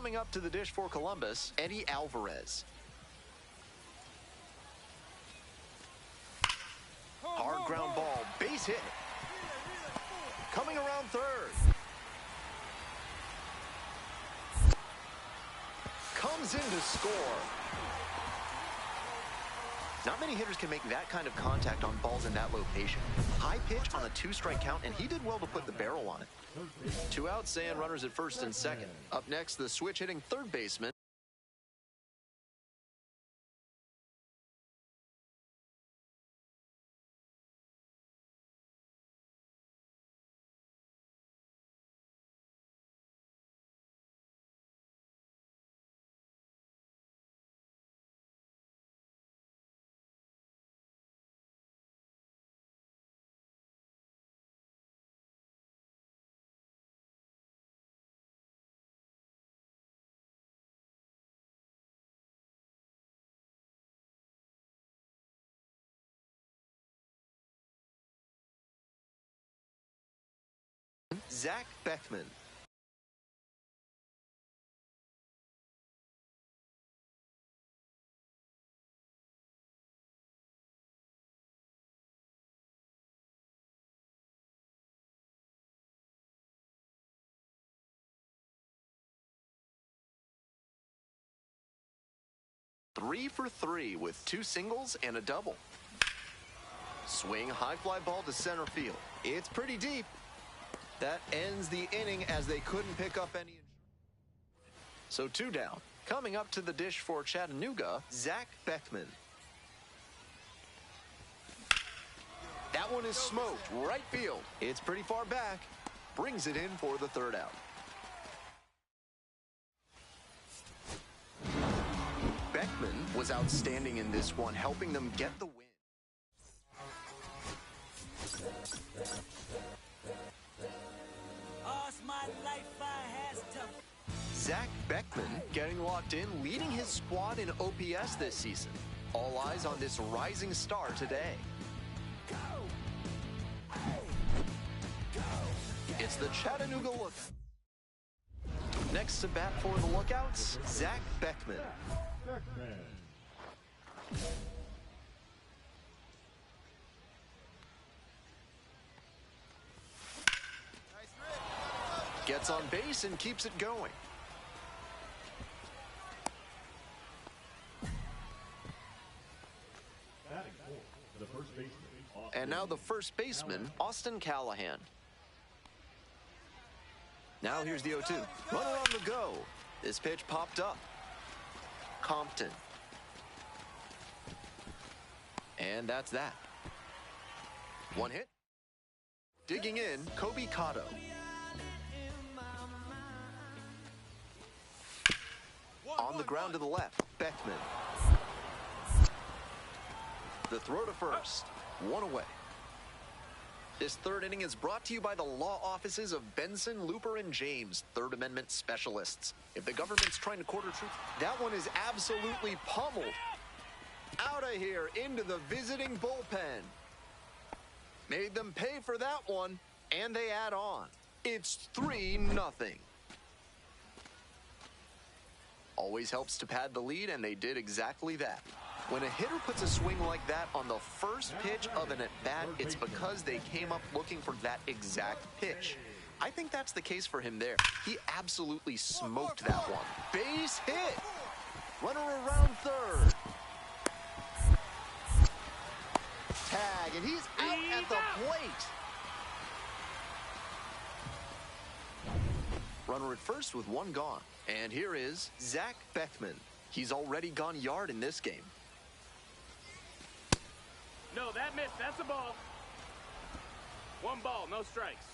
Coming up to the dish for Columbus, Eddie Alvarez. Hard ground ball, base hit. Coming around third. Comes in to score. Not many hitters can make that kind of contact on balls in that location. High pitch on a 2-strike count, and he did well to put the barrel on it. 2 outs and runners at first and second. Up next, the switch-hitting third baseman. Zach Beckman. Three for 3 with 2 singles and a double. Swing, high fly ball to center field. It's pretty deep. That ends the inning as they couldn't pick up any. So 2 down. Coming up to the dish for Chattanooga, Zach Beckman. That one is smoked, right field. It's pretty far back. Brings it in for the 3rd out. Beckman was outstanding in this one, helping them get the win. Zach Beckman getting locked in, leading his squad in OPS this season. All eyes on this rising star today. It's the Chattanooga Lookout. Next to bat for the Lookouts, Zach Beckman. Gets on base and keeps it going. And now the first baseman, Austin Callahan. Now here's the 0-2. Runner on the go. This pitch popped up. Compton. And that's that. 1 hit. Digging in, Kobe Cotto. On the ground to the left, Beckman. The throw to first. 1 away. This 3rd inning is brought to you by the law offices of Benson, Looper, and James, Third Amendment specialists. If the government's trying to quarter truth, that one is absolutely pummeled. Out of here into the visiting bullpen. Made them pay for that one, and they add on. It's 3-0. Always helps to pad the lead, and they did exactly that. When a hitter puts a swing like that on the first pitch of an at-bat, it's because they came up looking for that exact pitch. I think that's the case for him there. He absolutely smoked that one. Base hit. Runner around third. Tag, and he's out at the plate. Runner at first with 1 gone. And here is Zach Beckman. He's already gone yard in this game. No, that missed. That's a ball. 1 ball, no strikes.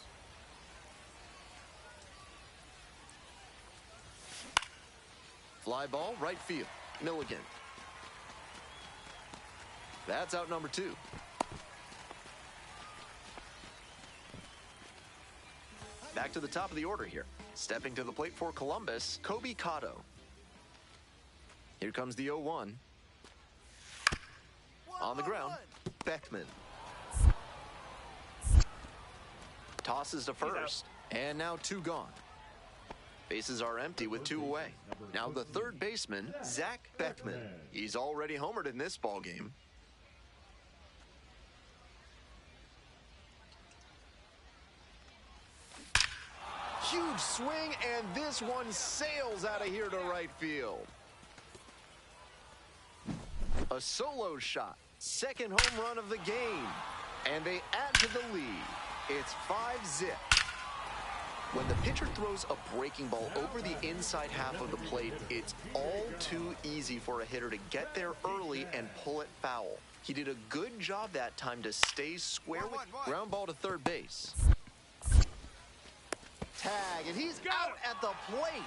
Fly ball, right field. Milligan. That's out number 2. Back to the top of the order here. Stepping to the plate for Columbus, Kobe Cotto. Here comes the 0-1. On the ground, Beckman. Tosses to first, and now 2 gone. Bases are empty with 2 away. Now the third baseman, Zach Beckman. He's already homered in this ballgame. Huge swing, and this one sails out of here to right field. A solo shot, second home run of the game, and they add to the lead. It's 5-0. When the pitcher throws a breaking ball over the inside half of the plate, it's all too easy for a hitter to get there early and pull it foul. He did a good job that time to stay square with ground ball to third base. Tag, and he's out at the plate.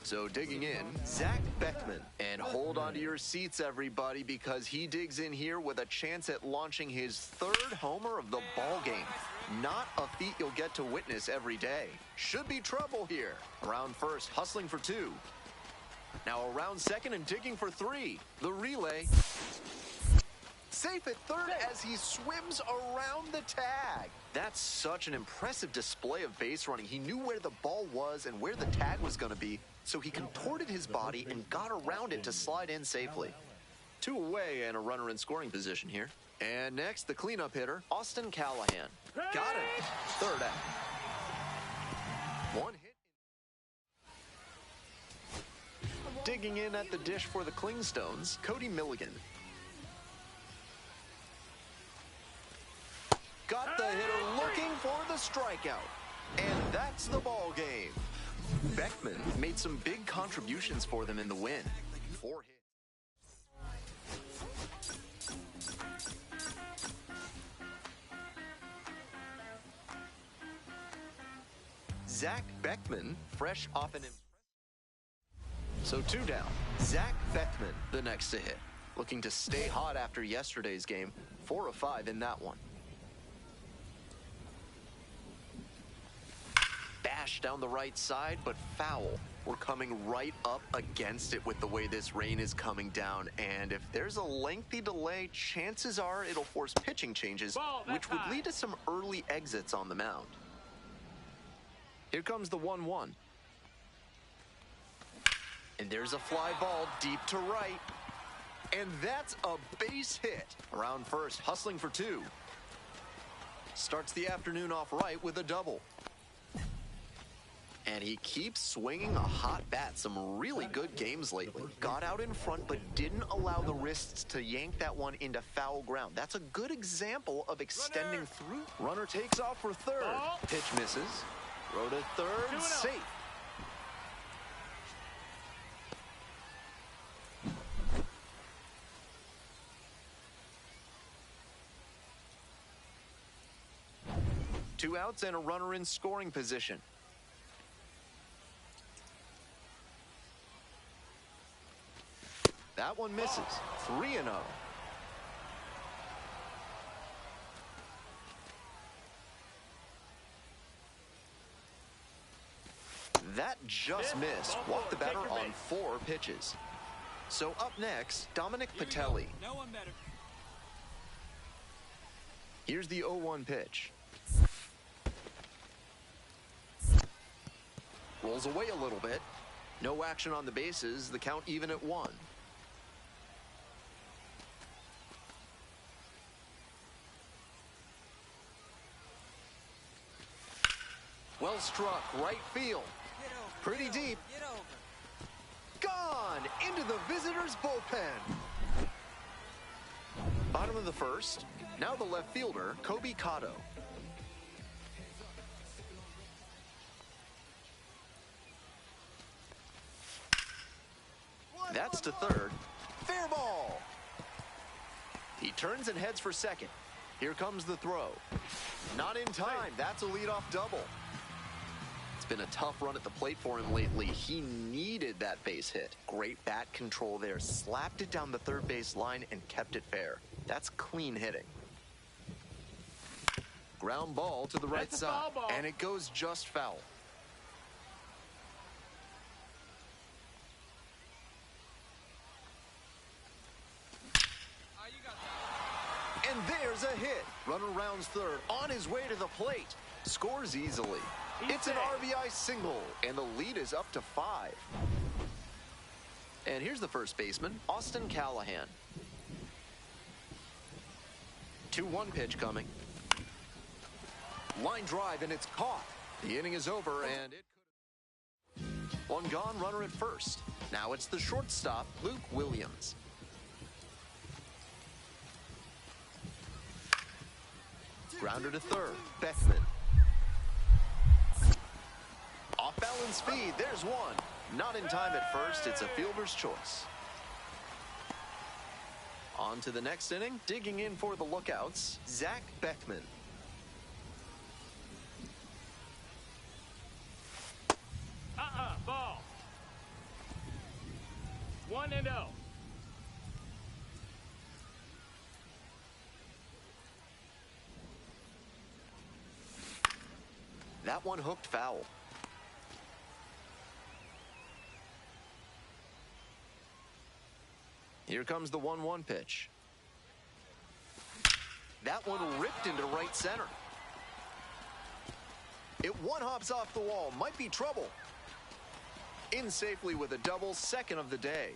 So digging in, Zach Beckman. And hold on to your seats, everybody, because he digs in here with a chance at launching his third homer of the ball game. Not a feat you'll get to witness every day. Should be trouble here. Around first, hustling for 2. Now around second and digging for 3. The relay. Safe at third as he swims around the tag. That's such an impressive display of base running. He knew where the ball was and where the tag was going to be, so he contorted his body and got around it to slide in safely. 2 away and a runner in scoring position here. And next, the cleanup hitter, Austin Callahan. Got it. Third out. 1 hit. Digging in at the dish for the Clingstones, Cody Milligan. Got the hitter looking for the strikeout. And that's the ball game. Beckman made some big contributions for them in the win. 4 hits. Zach Beckman, fresh off an... So 2 down. Zach Beckman, the next to hit. Looking to stay hot after yesterday's game. 4 of 5 in that one. Bash down the right side, but foul. We're coming right up against it with the way this rain is coming down, and if there's a lengthy delay, chances are it'll force pitching changes, which would lead to some early exits on the mound. Here comes the 1-1. And there's a fly ball deep to right. And that's a base hit. Around first, hustling for 2. Starts the afternoon off right with a double. And he keeps swinging a hot bat. Some really good games lately. Got out in front, but didn't allow the wrists to yank that one into foul ground. That's a good example of extending through. Runner takes off for third. Pitch misses. Throw to third, safe. Two outs and a runner in scoring position. That one misses. 3-0. That just missed. Walked the batter on 4 pitches. So up next, Dominic Patelli. No one better. Here's the 0-1 pitch. Rolls away a little bit. No action on the bases. The count even at 1. Well struck, right field. Pretty deep. Gone into the visitors' bullpen. Bottom of the first. Now the left fielder, Kobe Cotto. That's to third. Fair ball. He turns and heads for second. Here comes the throw. Not in time. That's a leadoff double. It's been a tough run at the plate for him lately. He needed that base hit. Great bat control there. Slapped it down the third base line and kept it fair. That's clean hitting. Ground ball to the right side. And it goes just foul. And there's a hit. hit. Runner rounds third, on his way to the plate. Scores easily. It's an RBI single, and the lead is up to 5. And here's the first baseman, Austin Callahan. 2-1 pitch coming. Line drive, and it's caught. The inning is over, and it could... One gone, runner at first. Now it's the shortstop, Luke Williams. Grounder to third, Beckman. Off-balance speed, there's one. Not in time at first, it's a fielder's choice. On to the next inning, digging in for the lookouts, Zach Beckman. Ball. 1-0. That one hooked foul. Here comes the 1-1 pitch. That one ripped into right center. It one-hops off the wall. Might be trouble. In safely with a double, second of the day.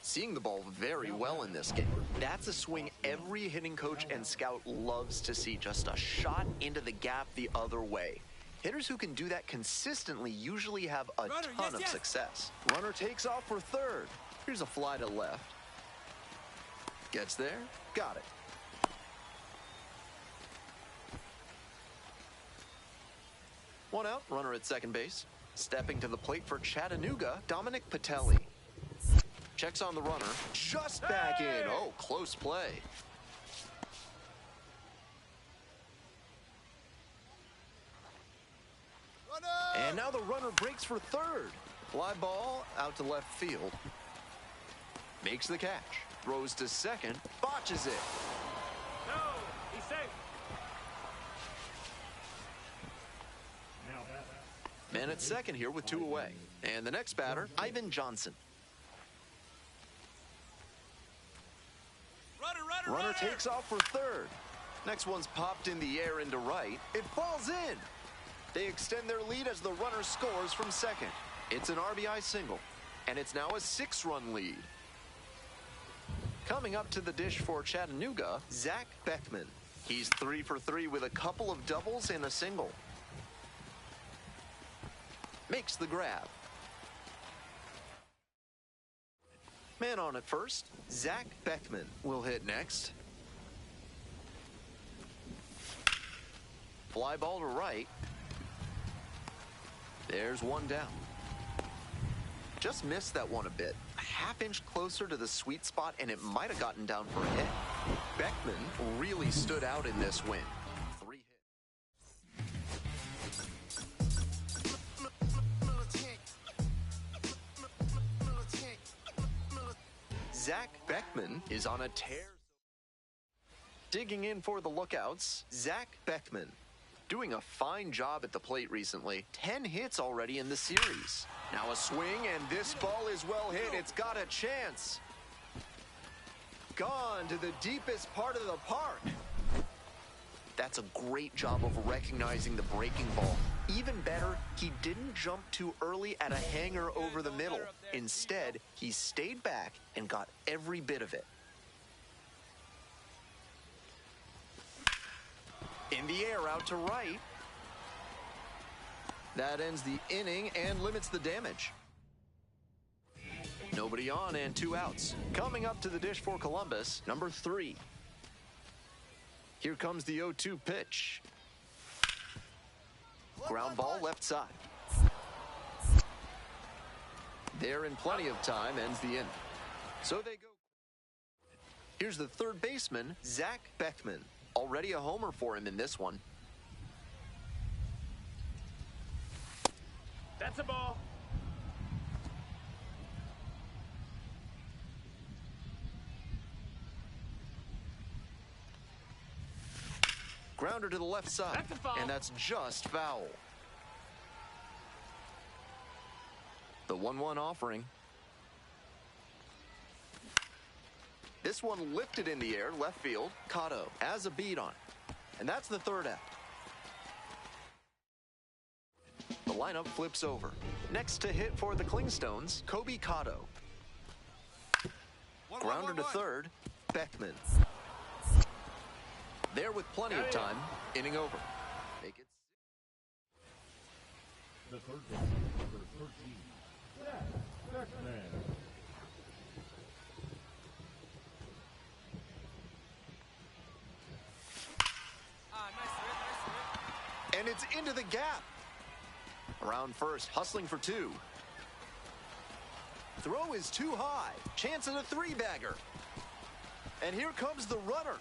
Seeing the ball very well in this game. That's a swing every hitting coach and scout loves to see. Just a shot into the gap the other way. Hitters who can do that consistently usually have a ton of success. Runner takes off for third. Here's a fly to left. Gets there. Got it. One out. Runner at second base. Stepping to the plate for Chattanooga, Dominic Patelli. Checks on the runner. Just back in. Oh, close play. And now the runner breaks for third. Fly ball out to left field. Makes the catch. Throws to second. Botches it. No, he's safe. Man at second here with 2 away. And the next batter, Ivan Johnson. Runner takes off for third. Next one's popped in the air into right. It falls in. They extend their lead as the runner scores from second. It's an RBI single, and it's now a 6-run lead. Coming up to the dish for Chattanooga, Zach Beckman. He's 3 for 3 with a couple of doubles and a single. Makes the grab. Man on at first, Zach Beckman will hit next. Fly ball to right. There's one down. Just missed that one a bit. A half-inch closer to the sweet spot, and it might have gotten down for a hit. Beckman really stood out in this win. 3 hits. Zach Beckman is on a tear. Digging in for the lookouts, Zach Beckman. Doing a fine job at the plate recently. 10 hits already in the series. Now a swing, and this ball is well hit. It's got a chance. Gone to the deepest part of the park. That's a great job of recognizing the breaking ball. Even better, he didn't jump too early at a hanger over the middle. Instead, he stayed back and got every bit of it. In the air out to right. That ends the inning and limits the damage. Nobody on and 2 outs. Coming up to the dish for Columbus, number 3. Here comes the 0-2 pitch. Ground ball left side. There in plenty of time, ends the inning. So they go. Here's the third baseman, Zach Beckman. Already a homer for him in this one. That's a ball. Grounder to the left side. That's a foul. And that's just foul. The 1-1 offering. This This one lifted in the air, left field. Cotto has a beat on it. And that's the third out. The lineup flips over. Next to hit for the Clingstones, Kobe Cotto. Grounder to third, Beckman. There with plenty of time, inning over. Make it. The third baseman, number 13, Zach Beckman. And it's into the gap. Around first, hustling for two. Throw is too high. Chance at a three-bagger. And here comes the runner.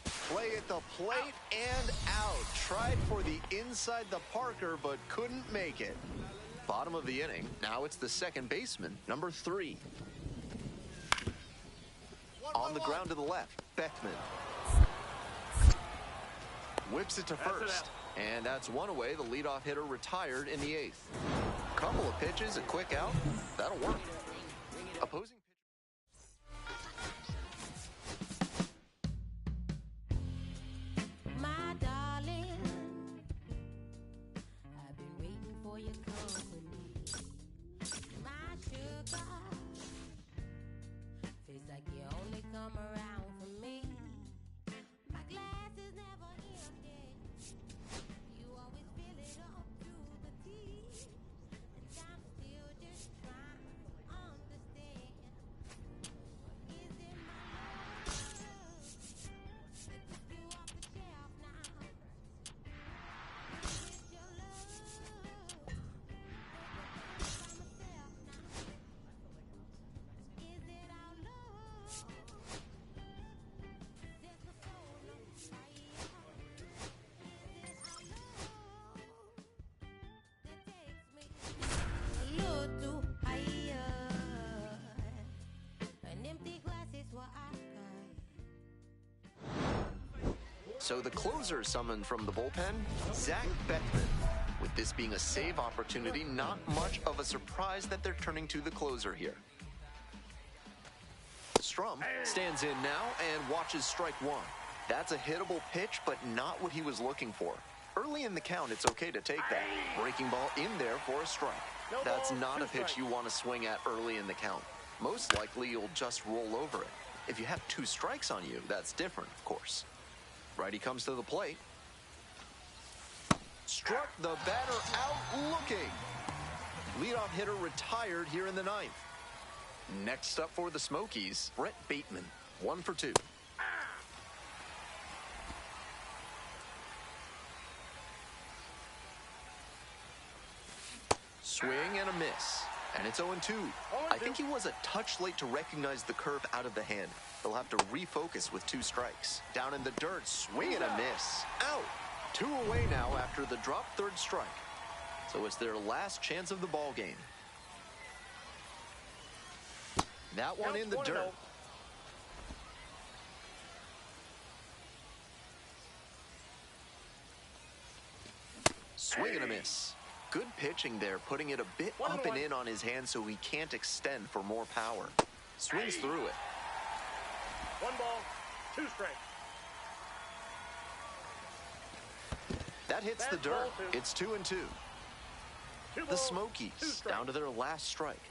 Play at the plate and out. Tried for the inside the Parker, but couldn't make it. Bottom of the inning. Now it's the second baseman, number 3. On the ground to the left, Beckman. Whips it to first. And that's one away. The leadoff hitter retired in the 8th. Couple of pitches, a quick out. That'll work. Opposing my darling, I've been waiting for your company. My sugar, feels like you only come around for me. My glass is never empty. You always fill it up to the teeth. And I'm still just trying to understand. Is it my love that took you off the shelf now? Is it your love that I by myself now? Is it our love that's the soul on fire? Is it our love that takes me a little too higher? An empty glass is what I got. So the closer summoned from the bullpen, Zach Beckman. With this being a save opportunity, not much of a surprise that they're turning to the closer here. Strum stands in now and watches strike one. That's a hittable pitch, but not what he was looking for. Early in the count, it's okay to take that. Breaking ball in there for a strike. That's not a pitch you want to swing at early in the count. Most likely, you'll just roll over it. If you have 2 strikes on you, that's different, of course. Righty comes to the plate. Struck the batter out looking. Leadoff hitter retired here in the 9th. Next up for the Smokies, Brett Bateman, 1 for 2. Swing and a miss, and it's 0-2. I think he was a touch late to recognize the curve out of the hand. He'll have to refocus with 2 strikes. Down in the dirt, swing and a miss. Out. 2 away now after the drop third strike. So it's their last chance of the ball game. That one in the dirt. Swing and a miss. Good pitching there, putting it a bit up and in on his hand so he can't extend for more power. Swings through it. 1 ball, 2 strikes. That hits the dirt. It's 2-2. The Smokies down to their last strike.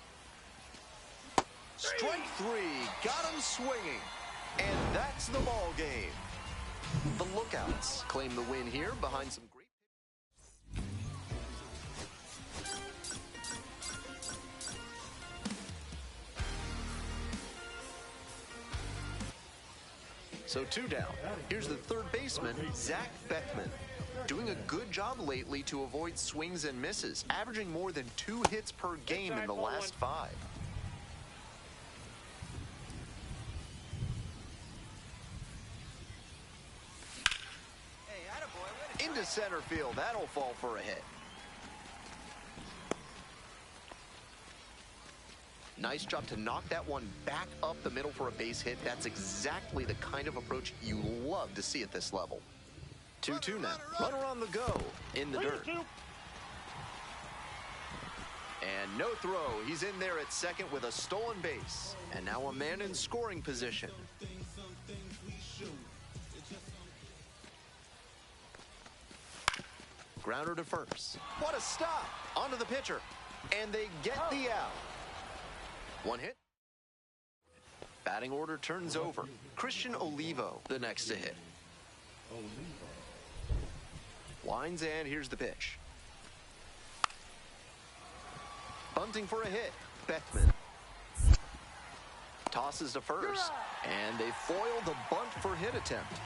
Strike 3, got him swinging. And that's the ball game. The Lookouts claim the win here behind some great. So 2 down. Here's the third baseman, Zach Beckman. Doing a good job lately to avoid swings and misses, averaging more than 2 hits per game in the last 5. Into center field, that'll fall for a hit. Nice job to knock that one back up the middle for a base hit. That's exactly the kind of approach you love to see at this level. 2-2 now. Runner on the go in the dirt. And no throw. He's in there at second with a stolen base. And now a man in scoring position. Grounder to first. What a stop! Onto the pitcher. And they get the out. One hit. Batting order turns over. Christian Olivo, the next to hit. Winds, and here's the pitch. Bunting for a hit. Beckman. Tosses to first. And they foil the bunt for hit attempt.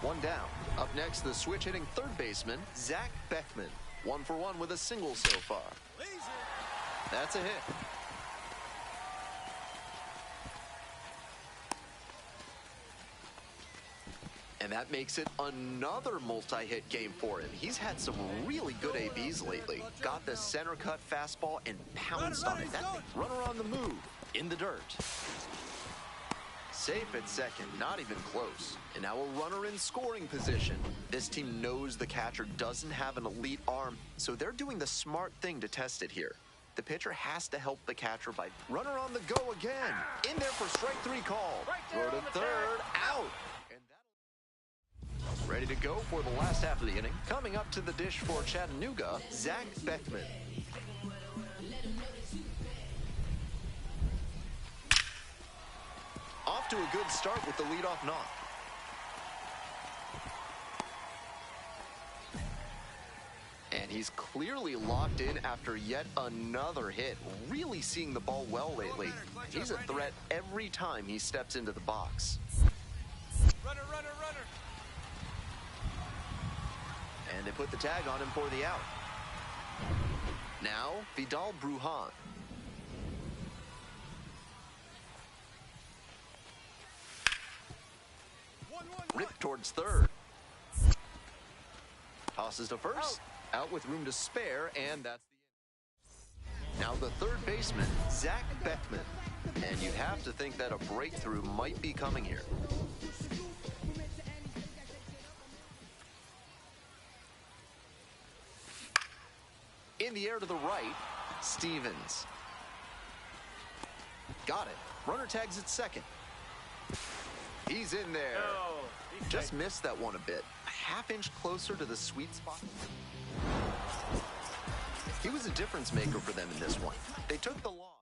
One down. Up next, the switch-hitting third baseman, Zach Beckman. 1 for 1 with a single so far. That's a hit. And that makes it another multi-hit game for him. He's had some really good ABs lately. Got the center cut fastball and pounced on it. That runner on the move, in the dirt. Safe at second, not even close. And now a runner in scoring position. This team knows the catcher doesn't have an elite arm, so they're doing the smart thing to test it here. The pitcher has to help the catcher by runner on the go again. In there for strike 3 call. Throw to third, out. Ready to go for the last half of the inning. Coming up to the dish for Chattanooga, Zach Beckman. Off to a good start with the leadoff knock. And he's clearly locked in after yet another hit. Really seeing the ball well lately. He's a threat every time he steps into the box. Runner, runner, runner. And they put the tag on him for the out. Now, Vidal Brujan. Ripped towards third. Tosses to first. Out with room to spare, and that's the end. Now the third baseman, Zach Beckman. And you'd have to think that a breakthrough might be coming here. In the air to the right, Stevens. Got it. Runner tags at second. He's in there. Just missed that one a bit. A half-inch closer to the sweet spot. He was a difference maker for them in this one. They took the loss.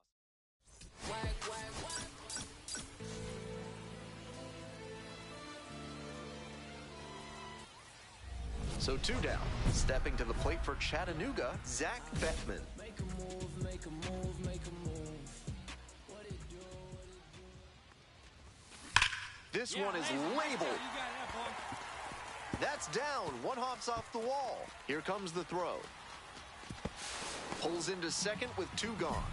So 2 down. Stepping to the plate for Chattanooga, Zach Beckman. Make a move, make a move, make a move. This one is labeled. That's down. One hops off the wall. Here comes the throw. Pulls into second with 2 gone.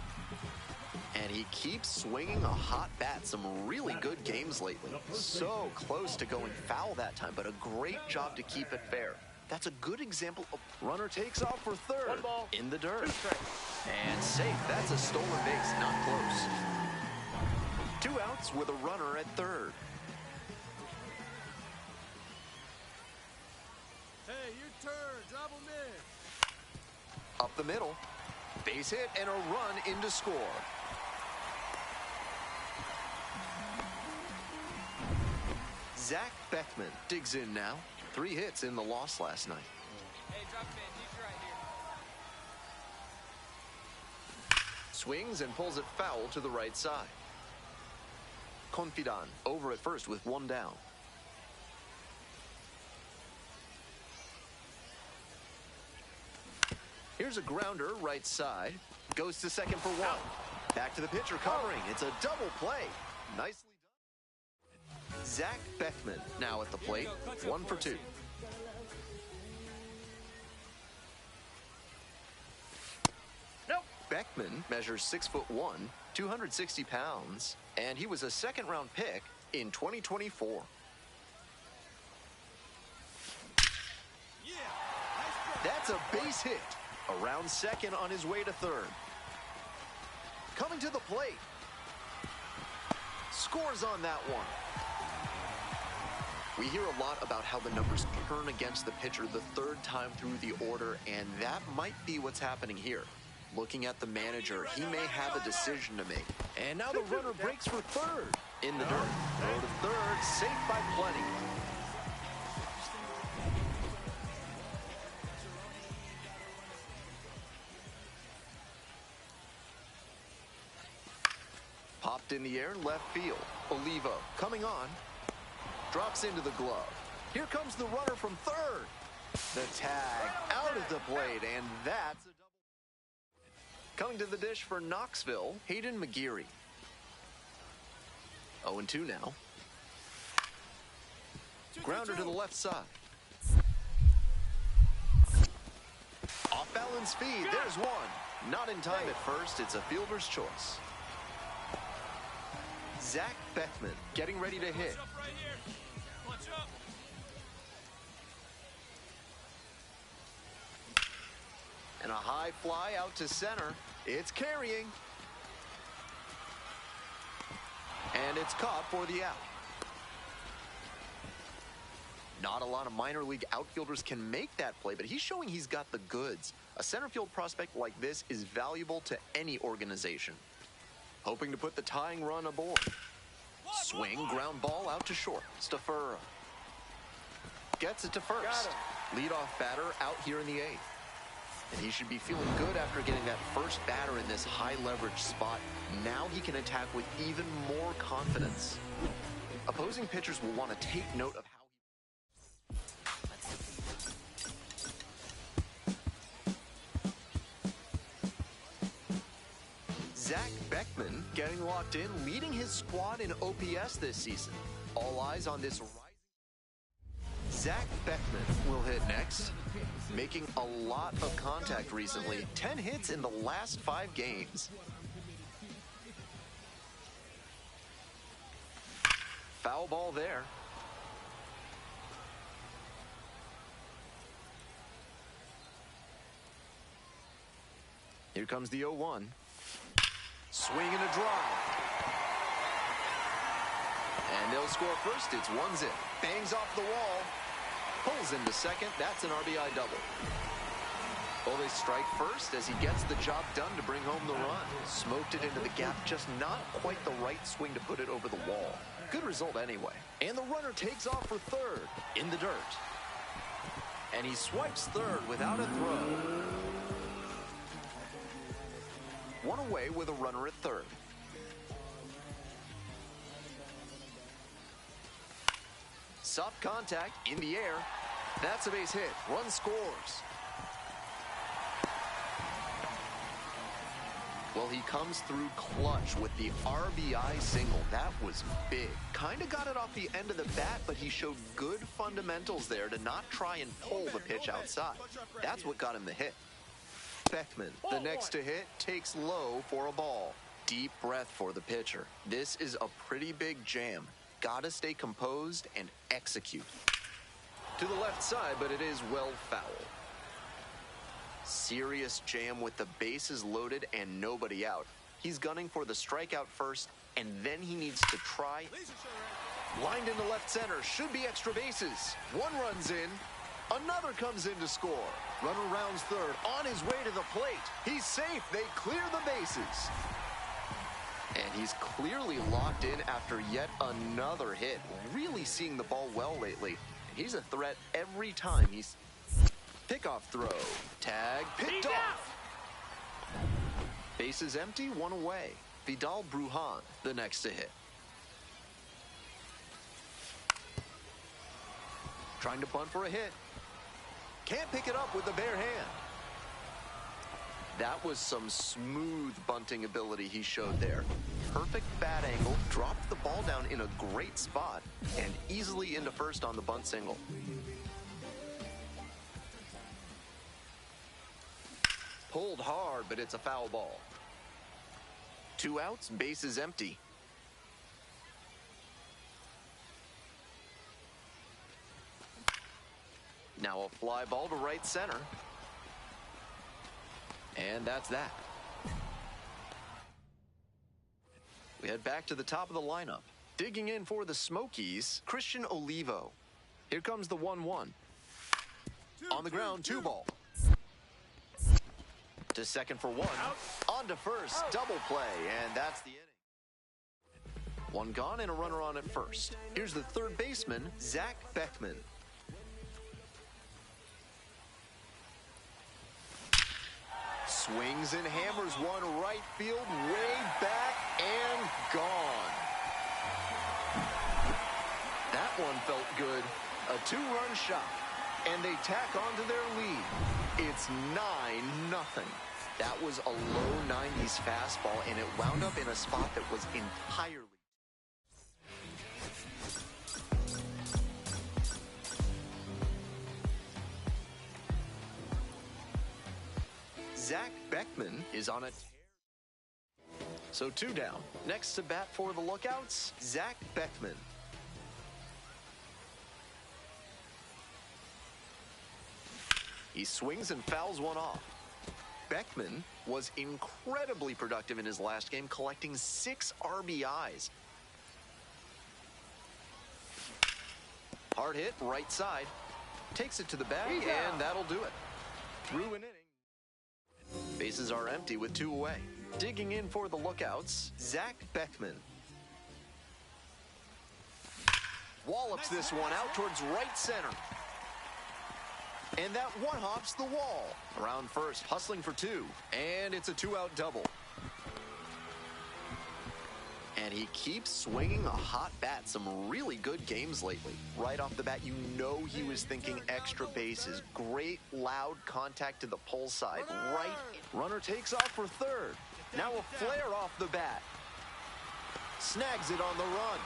And he keeps swinging a hot bat. Some really good games lately. So close to going foul that time, but a great job to keep it fair. That's a good example of runner takes off for third. 1 ball. In the dirt. And safe. That's a stolen base. Not close. 2 outs with a runner at third. Hey, your turn. Drop him in. Up the middle. Base hit and a run in to score. Zach Beckman digs in now. 3 hits in the loss last night. Hey, drop him in. He's right here. Swings and pulls it foul to the right side. Confidant over at first with 1 down. Here's a grounder right side. Goes to second for 1. Back to the pitcher covering. It's a double play. Nicely done. Zach Beckman now at the plate. 1 for 2. Nope. Beckman measures 6'1", 260 pounds, and he was a second-round pick in 2024. That's a base hit. Around second on his way to third. Coming to the plate. Scores on that one. We hear a lot about how the numbers turn against the pitcher the 3rd time through the order, and that might be what's happening here. Looking at the manager, he may have a decision to make. And now the runner breaks for third. In the dirt. Throw to third, safe by plenty. Popped in the air in left field. Olivo coming on. Drops into the glove. Here comes the runner from third. The tag out of the plate, and that's a double. Coming to the dish for Knoxville, Hayden McGeary. 0-2 now. Grounder to the left side. Off balance feed, there's one. Not in time at first, it's a fielder's choice. Zach Beckman getting ready to hit. And a high fly out to center. It's carrying. And it's caught for the out. Not a lot of minor league outfielders can make that play, but he's showing he's got the goods. A center field prospect like this is valuable to any organization. Hoping to put the tying run aboard. Swing, ground ball out to short. Stafura gets it to first. Leadoff batter out here in the eighth. And he should be feeling good after getting that first batter in this high leverage spot. Now he can attack with even more confidence. Opposing pitchers will want to take note of how Zach Beckman getting locked in, leading his squad in OPS this season. All eyes on this rising. Zach Beckman will hit next, making a lot of contact recently. 10 hits in the last 5 games. Foul ball there. Here comes the 0-1. Swing and a drive. And they'll score first. It's 1-0. Bangs off the wall. Pulls into second. That's an RBI double. Well, they strike first as he gets the job done to bring home the run. Smoked it into the gap. Just not quite the right swing to put it over the wall. Good result anyway. And the runner takes off for third in the dirt. And he swipes third without a throw. One away with a runner at third. Soft contact in the air. That's a base hit. Run scores. Well, he comes through clutch with the RBI single. That was big. Kind of got it off the end of the bat, but he showed good fundamentals there to not try and pull the pitch outside. That's what got him the hit. Beckman, the next to hit, takes low for a ball. Deep breath for the pitcher. This is a pretty big jam. Gotta stay composed and execute. To the left side, but it is well foul. Serious jam with the bases loaded and nobody out. He's gunning for the strikeout first, and then he needs to try. Lined into left center, should be extra bases. One runs in, another comes in to score. Runner rounds third, on his way to the plate. He's safe, they clear the bases. And he's clearly locked in after yet another hit. Really seeing the ball well lately. He's a threat every time he's... Pickoff throw. Tag picked off. Bases empty, one away. Vidal Brujan, the next to hit. Trying to bunt for a hit. Can't pick it up with the bare hand. That was some smooth bunting ability he showed there. Perfect bat angle, dropped the ball down in a great spot, and easily into first on the bunt single. Pulled hard, but it's a foul ball. 2 outs, bases empty. Now a fly ball to right center. And that's that. We head back to the top of the lineup. Digging in for the Smokies, Christian Olivo. Here comes the 1-1. On the ground, 2 ball. To second for one. Out. On to first. Double play, and that's the inning. One gone and a runner on at first. Here's the third baseman, Zach Beckman. Swings and hammers one right field, way back and gone. That one felt good. A two-run shot, and they tack onto their lead. It's 9-0. That was a low 90s fastball, and it wound up in a spot that was entirely. Zach Beckman is on a tear. So 2 down. Next to bat for the Lookouts, Zach Beckman. He swings and fouls one off. Beckman was incredibly productive in his last game, collecting 6 RBIs. Hard hit, right side. Takes it to the bag, and that'll do it. Through an inning. Bases are empty with 2 away. Digging in for the Lookouts, Zach Beckman. Wallops this one out towards right center. And that one hops the wall. Around first, hustling for 2. And it's a 2-out double. And he keeps swinging a hot bat. Some really good games lately. Right off the bat, you know he was thinking extra bases. Great loud contact to the pull side. Right. Runner takes off for third. Now a flare off the bat. Snags it on the run.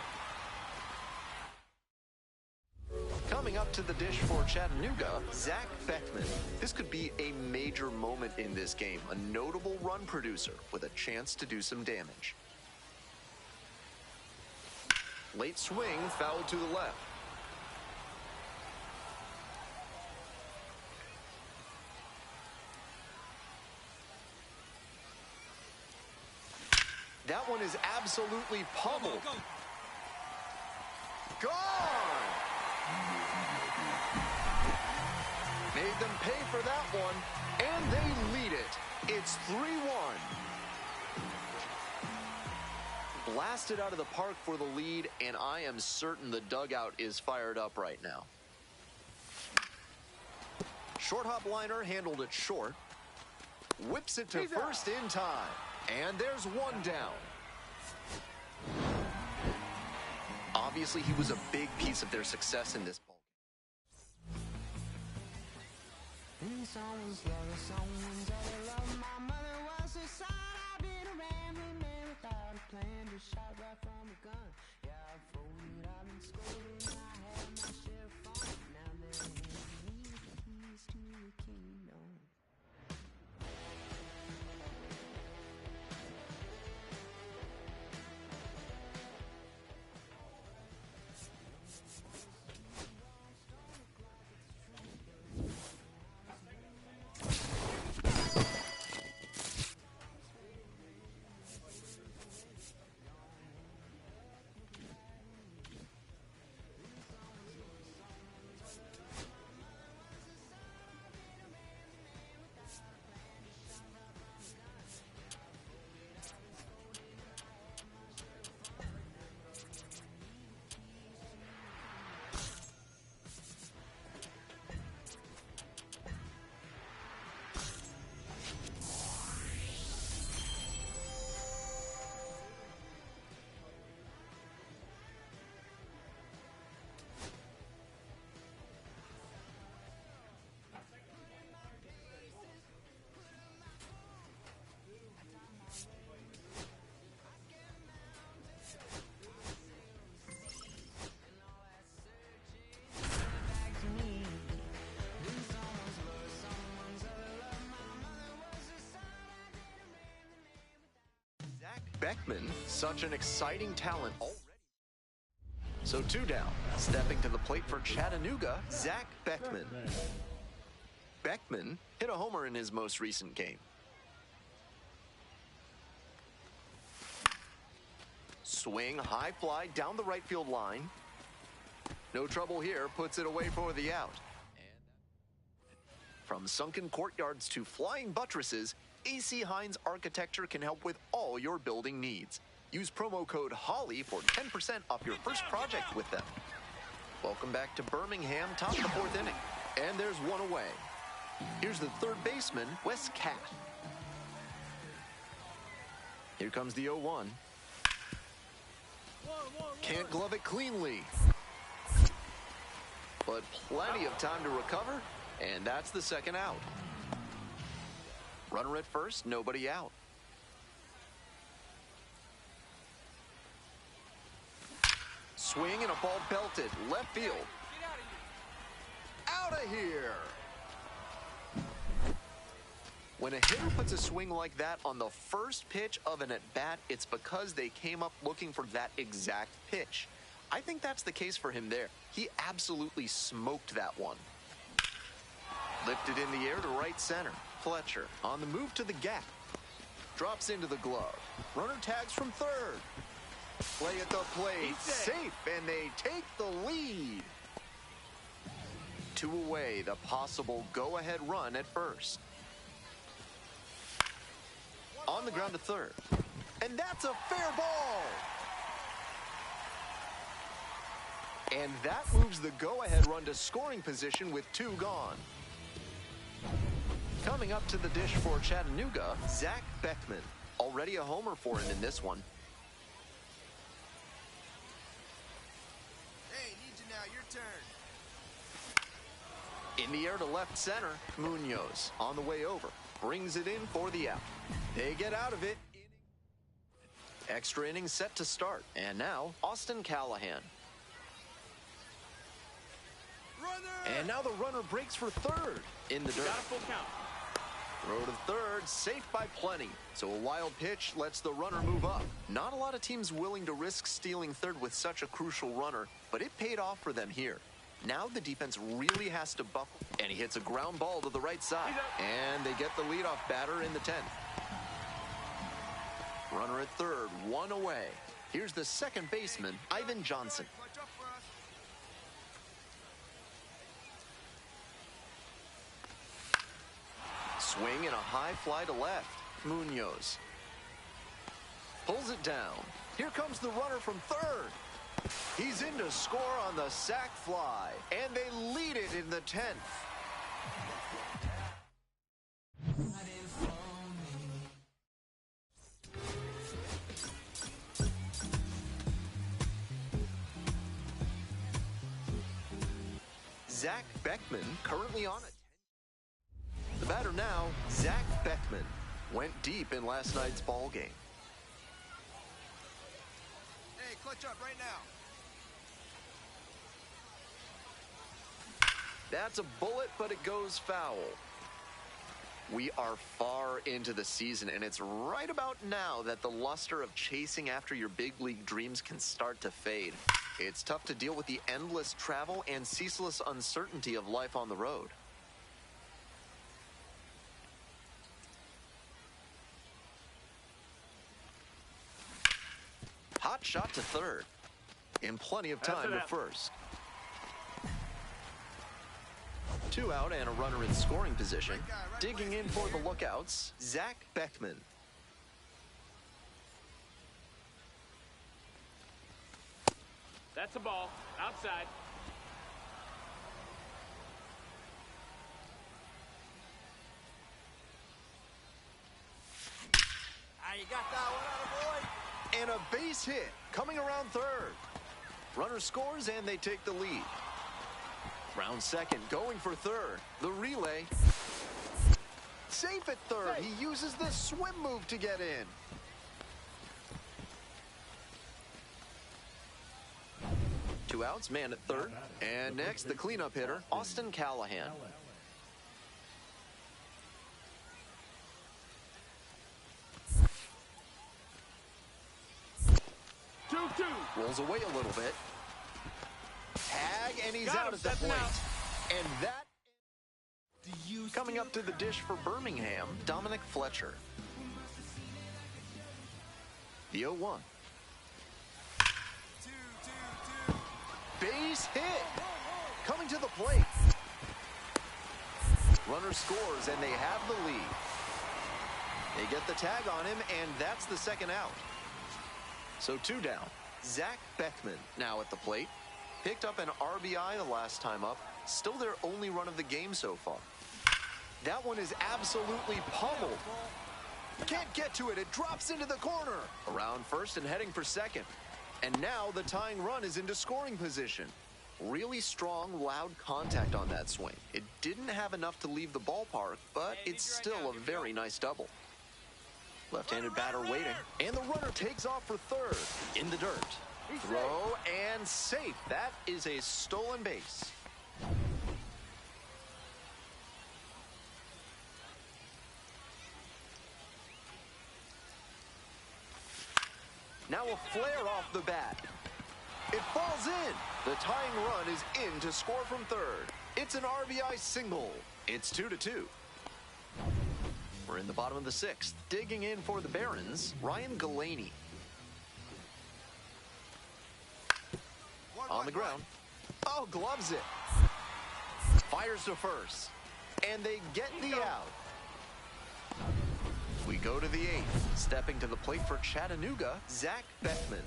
Coming up to the dish for Chattanooga, Zach Beckman. This could be a major moment in this game. A notable run producer with a chance to do some damage. Late swing, foul to the left. That one is absolutely pummeled. Gone! Made them pay for that one, and they lead it. It's 3-1. Blasted out of the park for the lead, and I am certain the dugout is fired up right now. Short hop liner handled it short. Whips it to first in time. And there's 1 down. Obviously, he was a big piece of their success in this ball. Beckman, such an exciting talent already. So 2 down. Stepping to the plate for Chattanooga, Zach Beckman. Beckman hit a homer in his most recent game. Swing, high fly down the right field line. No trouble here, puts it away for the out. From sunken courtyards to flying buttresses, AC Hines Architecture can help with all your building needs. Use promo code HOLLY for 10% off your first project with them. Welcome back to Birmingham, top of the fourth inning. And there's one away. Here's the third baseman, Wes Cat. Here comes the 0-1. Can't glove it cleanly. But plenty of time to recover, and that's the second out. Runner at first, nobody out. Swing and a ball belted, left field. Out of here! When a hitter puts a swing like that on the first pitch of an at-bat, it's because they came up looking for that exact pitch. I think that's the case for him there. He absolutely smoked that one. Lifted in the air to right center. Fletcher on the move to the gap. Drops into the glove. Runner tags from third. Play at the plate. Safe, and they take the lead. 2 away, the possible go-ahead run at first. On the ground to third. And that's a fair ball. And that moves the go-ahead run to scoring position with 2 gone. Coming up to the dish for Chattanooga, Zach Beckman. Already a homer for him in this one. Hey, need you now, your turn. In the air to left center, Munoz on the way over. Brings it in for the out. They get out of it. Extra innings set to start. And now, Austin Callahan. Runner! And now the runner breaks for third in the dirt. Got a full count. Throw to third, safe by plenty. So a wild pitch lets the runner move up. Not a lot of teams willing to risk stealing third with such a crucial runner, but it paid off for them here. Now the defense really has to buckle, and he hits a ground ball to the right side. And they get the leadoff batter in the 10th. Runner at third, 1 away. Here's the second baseman, Ivan Johnson. Clutch up for us. Swing and a high fly to left. Munoz pulls it down. Here comes the runner from third. He's in to score on the sac fly, and they lead it in the 10th. Zach Beckman currently on it. The batter now, Zach Beckman, went deep in last night's ball game. Hey, clutch up right now. That's a bullet, but it goes foul. We are far into the season, and it's right about now that the luster of chasing after your big league dreams can start to fade. It's tough to deal with the endless travel and ceaseless uncertainty of life on the road. Hot shot to third. In plenty of time to first. 2 out and a runner in scoring position. Digging in for the lookouts, Zach Beckman. That's a ball. Outside. Ah, you got that one out of boy. And a base hit coming around third. Runner scores and they take the lead. Round second, going for third. The relay. Safe at third. He uses the swim move to get in. Two outs, man at third. And next, the cleanup hitter, Austin Callahan. 2-2. Rolls away a little bit. Tag, and he's out at the plate. And that... Coming up to the dish for Birmingham, Dominic Fletcher. The 0-1. 2-2-2. Base hit. Coming to the plate. Runner scores, and they have the lead. They get the tag on him, and that's the second out. So 2 down. Zach Beckman now at the plate. Picked up an RBI the last time up. Still their only run of the game so far. That one is absolutely pummeled. Can't get to it. It drops into the corner. Around first and heading for second. And now the tying run is into scoring position. Really strong, loud contact on that swing. It didn't have enough to leave the ballpark, but it's still a very nice double. Left-handed batter waiting. And the runner takes off for third. In the dirt. Throw and safe. That is a stolen base. Now a flare off the bat. It falls in. The tying run is in to score from third. It's an RBI single. It's 2-2. We're in the bottom of the 6th. Digging in for the Barons, Ryan Galaney. On the ground. Oh, gloves it. Fires to first. And they get the out. We go to the 8th. Stepping to the plate for Chattanooga, Zach Beckman.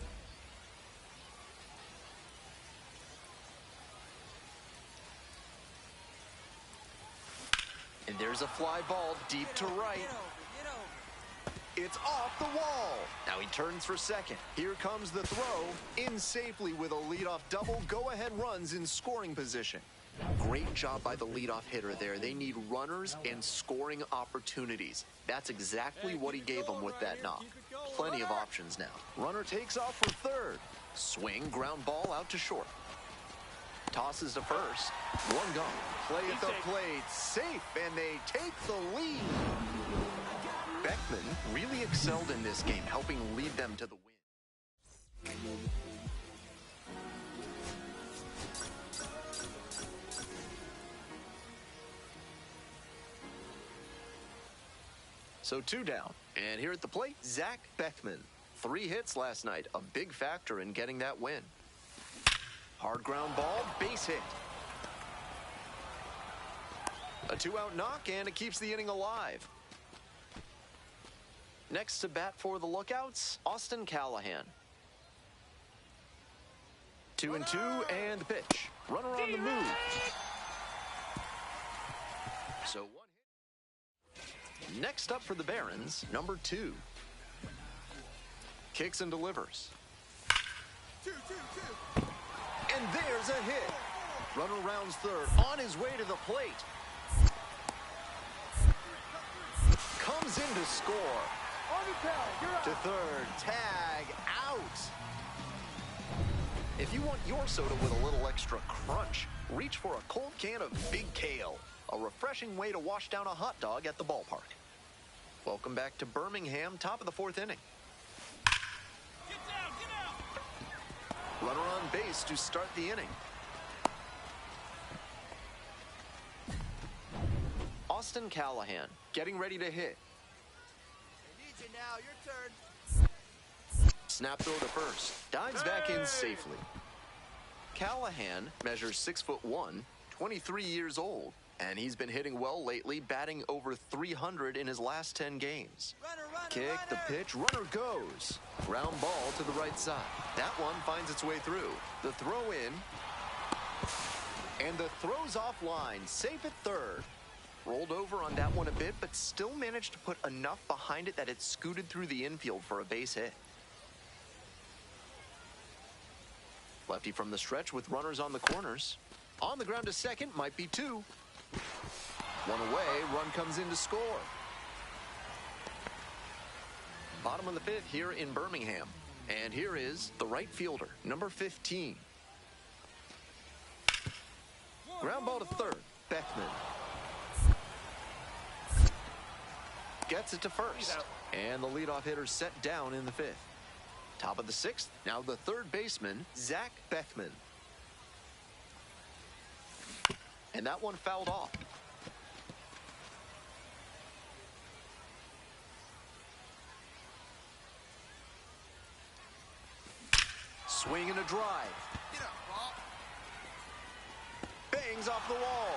And there's a fly ball deep to right. It's off the wall. Now he turns for second. Here comes the throw. In safely with a leadoff double. Go-ahead runs in scoring position. Great job by the leadoff hitter there. They need runners and scoring opportunities. That's exactly what he gave them with that knock. Plenty of options now. Runner takes off for third. Swing, ground ball out to short. Tosses to first. One gone. Play at the plate. Safe, and they take the lead. Beckman really excelled in this game, helping lead them to the win. So 2 down. And here at the plate, Zach Beckman. 3 hits last night, a big factor in getting that win. Hard ground ball, base hit. A 2-out knock, and it keeps the inning alive. Next to bat for the Lookouts, Austin Callahan. 2-2, and the pitch. Runner on the move. So 1 hit. Next up for the Barons, number 2. Kicks and delivers. 2-2-2. And there's a hit. Runner rounds third, on his way to the plate. Comes in to score. To third, tag, out. If you want your soda with a little extra crunch, reach for a cold can of Big Kale, a refreshing way to wash down a hot dog at the ballpark. Welcome back to Birmingham, top of the 4th inning. Get down! Runner on base to start the inning. Austin Callahan getting ready to hit. They need you now. Your turn. Snap throw to first. Dives back in safely. Callahan measures 6'1", 23 years old, and he's been hitting well lately, batting over 300 in his last 10 games. Kick, the pitch, runner goes. Ground ball to the right side. That one finds its way through. The throw in, and the throw's offline, safe at third. Rolled over on that one a bit, but still managed to put enough behind it that it scooted through the infield for a base hit. Lefty from the stretch with runners on the corners. On the ground to second, might be 2. One away, run comes in to score. Bottom of the 5th here in Birmingham. And here is the right fielder, number 15. Ground ball to third, Beckman. Gets it to first. And the leadoff hitter set down in the 5th. Top of the 6th, now the third baseman, Zach Beckman. And that one fouled off. Swing and a drive. Get up, ball. Bangs off the wall.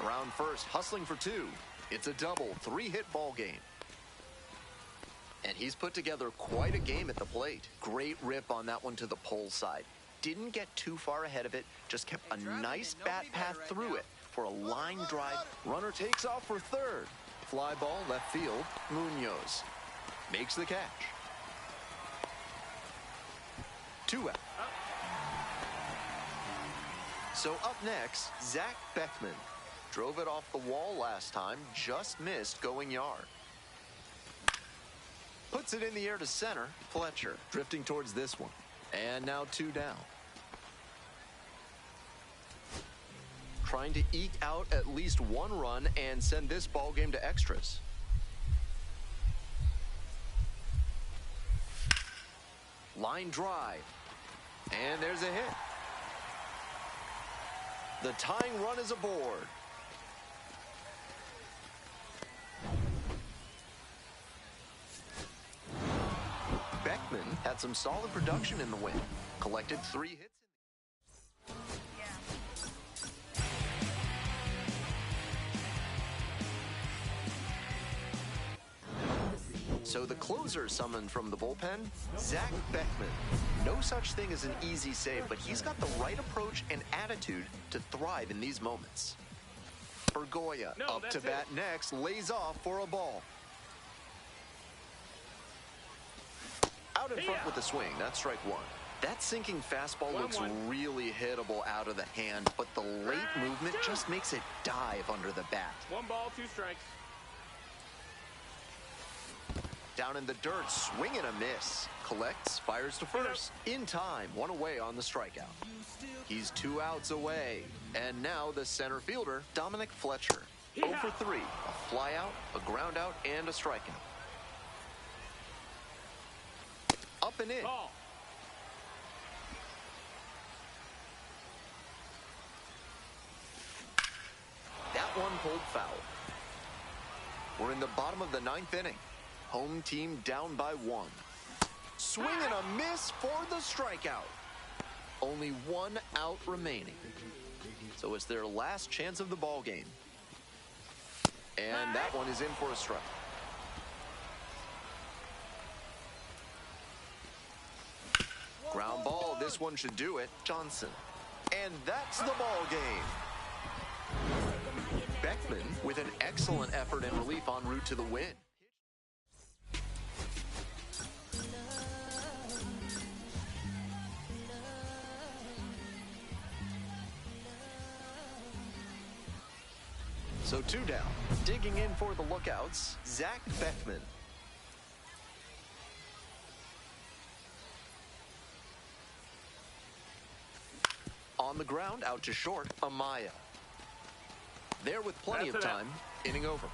Around first, hustling for 2. It's a double, 3-hit ball game. And he's put together quite a game at the plate. Great rip on that one to the pole side. Didn't get too far ahead of it, just kept a nice bat path through it for a line drive. Runner takes off for third. Fly ball left field. Munoz makes the catch. 2 out. So up next, Zach Beckman. Drove it off the wall last time, just missed going yard. Puts it in the air to center. Fletcher drifting towards this one. And now 2 down. Trying to eke out at least 1 run and send this ball game to extras. Line drive. And there's a hit. The tying run is aboard. Beckman had some solid production in the win. Collected 3 hits. So the closer summoned from the bullpen, Zach Beckman. No such thing as an easy save, but he's got the right approach and attitude to thrive in these moments. Bergoya up to bat next, lays off for a ball. Out in front with the swing, that's strike 1. That sinking fastball looks really hittable out of the hand, but the late movement just makes it dive under the bat. 1 ball, 2 strikes. Down in the dirt, swing and a miss. Collects, fires to first. In time, 1 away on the strikeout. He's 2 outs away. And now the center fielder, Dominic Fletcher. 0 for 3. A fly out, a ground out, and a strikeout. Up and in. Ball. That one pulled foul. We're in the bottom of the 9th inning. Home team down by 1. Swing and a miss for the strikeout. Only 1 out remaining. So it's their last chance of the ball game. And that one is in for a strike. Ground ball, this one should do it. Johnson. And that's the ball game. Beckman with an excellent effort and relief en route to the win. So 2 down. Digging in for the lookouts, Zach Beckman. On the ground, out to short, Amaya. There with plenty of time, inning over.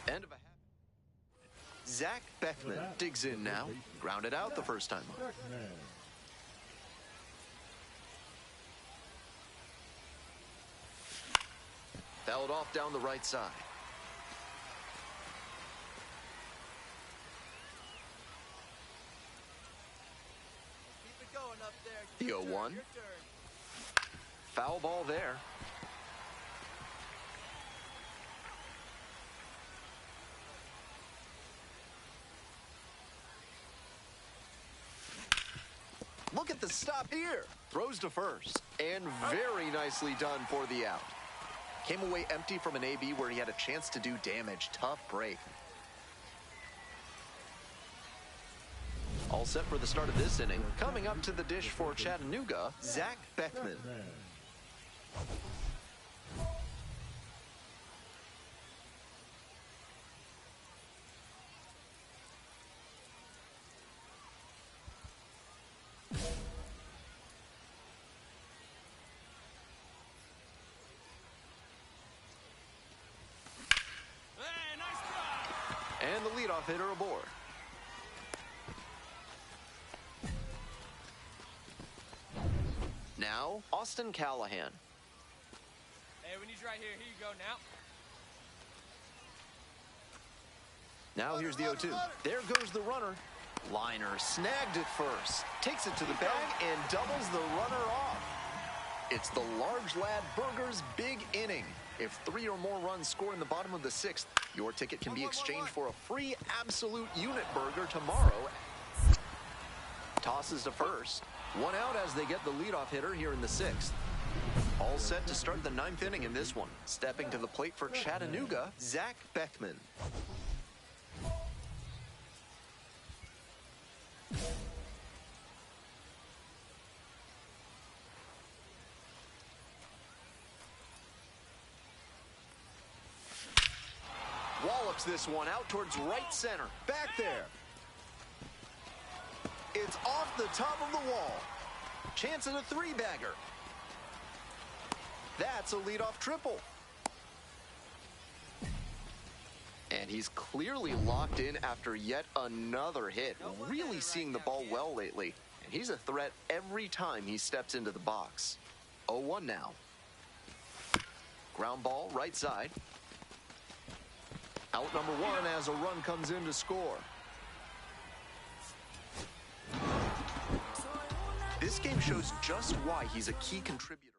End of a half. Zach Beckman digs in now. Grounded out the first time up. Fouled off down the right side. Keep it going up there. The 0-1. Your turn. Foul ball there. Look at the stop here. Throws to first. And very nicely done for the out. Came away empty from an AB where he had a chance to do damage. Tough break. All set for the start of this inning. Coming up to the dish for Chattanooga, Zach Beckman. And the leadoff hitter aboard. Now, Austin Callahan. Hey, we need you right here. Here you go now. Now here's the 0-2. There goes the runner. Liner snagged at first. Takes it to the bag and doubles the runner off. It's the large lad Burger's big inning. If 3 or more runs score in the bottom of the 6th, your ticket can be exchanged for a free absolute unit burger tomorrow. Tosses to first. 1 out as they get the leadoff hitter here in the 6th. All set to start the 9th inning in this one. Stepping to the plate for Chattanooga, Zach Beckman. Wallops this one out towards right center. Back there. It's off the top of the wall. Chance at a 3-bagger. That's a leadoff triple. And he's clearly locked in after yet another hit. Really seeing the ball well lately. And he's a threat every time he steps into the box. 0-1 now. Ground ball, right side. Out number 1 as a run comes in to score. This game shows just why he's a key contributor.